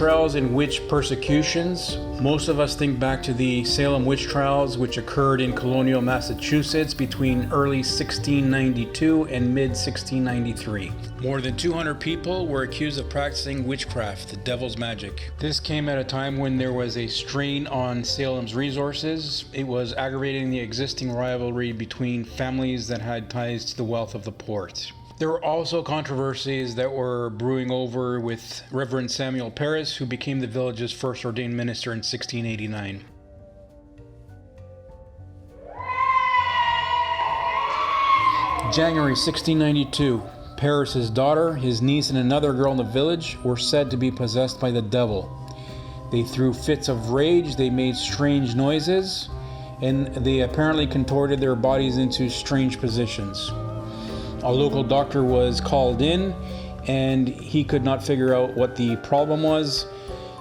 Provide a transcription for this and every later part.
trials and witch persecutions, most of us think back to the Salem witch trials, which occurred in colonial Massachusetts between early 1692 and mid 1693. More than 200 people were accused of practicing witchcraft, the devil's magic. This came at a time when there was a strain on Salem's resources. It was aggravating the existing rivalry between families that had ties to the wealth of the port. There were also controversies that were brewing over with Reverend Samuel Parris, who became the village's first ordained minister in 1689. January 1692, Parris's daughter, his niece, and another girl in the village were said to be possessed by the devil. They threw fits of rage, they made strange noises, and they apparently contorted their bodies into strange positions. A local doctor was called in, and he could not figure out what the problem was,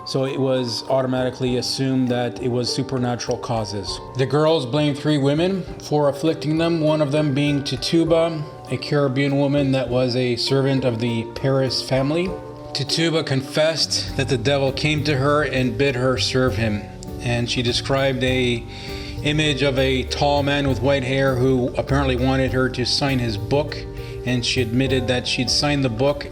so it was automatically assumed that it was supernatural causes. The girls blamed 3 women for afflicting them, one of them being Tituba, a Caribbean woman that was a servant of the Parris family. Tituba confessed that the devil came to her and bid her serve him, and she described a image of a tall man with white hair who apparently wanted her to sign his book, and she admitted that she'd signed the book,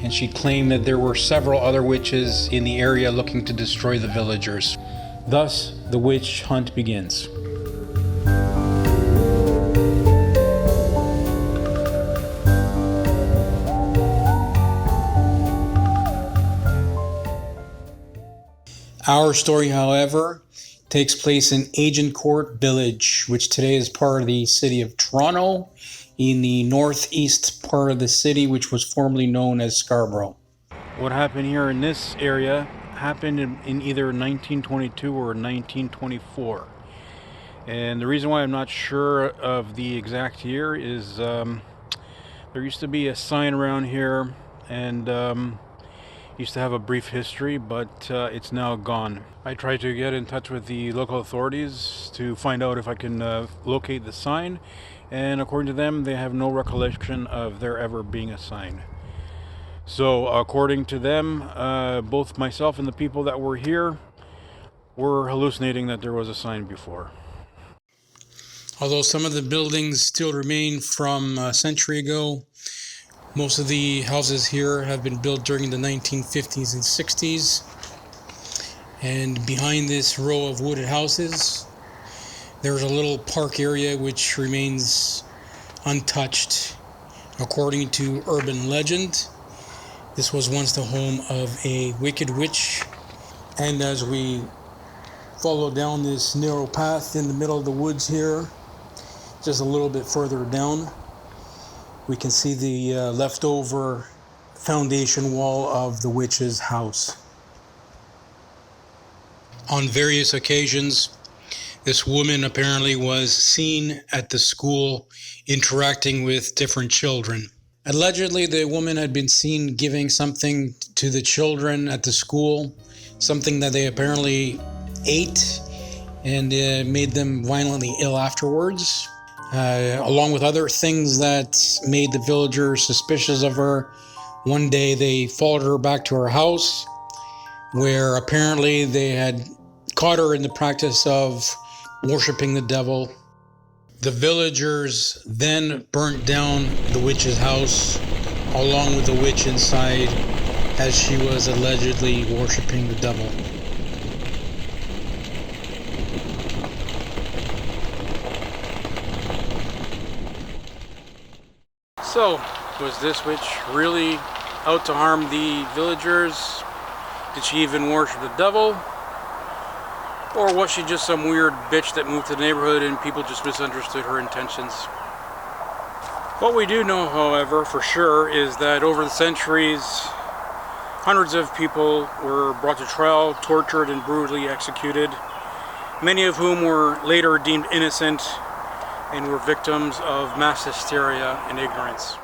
and she claimed that there were several other witches in the area looking to destroy the villagers. Thus, the witch hunt begins. Our story, however, takes place in Agincourt village, which today is part of the city of Toronto, in the northeast part of the city, which was formerly known as Scarborough. What happened here in this area happened in either 1922 or 1924. And the reason why I'm not sure of the exact year is there used to be a sign around here, and used to have a brief history, but it's now gone. I tried to get in touch with the local authorities to find out if I can locate the sign, and according to them, they have no recollection of there ever being a sign. So according to them, both myself and the people that were here were hallucinating that there was a sign before. Although some of the buildings still remain from a century ago, most of the houses here have been built during the 1950s and 60s. And behind this row of wooded houses, there's a little park area which remains untouched. According to urban legend, this was once the home of a wicked witch. And as we follow down this narrow path in the middle of the woods here, just a little bit further down, we can see the leftover foundation wall of the witch's house. On various occasions, this woman apparently was seen at the school interacting with different children. Allegedly, the woman had been seen giving something to the children at the school, something that they apparently ate, and made them violently ill afterwards. Along with other things that made the villagers suspicious of her. One day they followed her back to her house, where apparently they had caught her in the practice of worshiping the devil. The villagers then burnt down the witch's house, along with the witch inside, as she was allegedly worshiping the devil. So, was this witch really out to harm the villagers? Did she even worship the devil? Or was she just some weird bitch that moved to the neighborhood and people just misunderstood her intentions? What we do know, however, for sure, is that over the centuries, hundreds of people were brought to trial, tortured, and brutally executed, many of whom were later deemed innocent and were victims of mass hysteria and ignorance.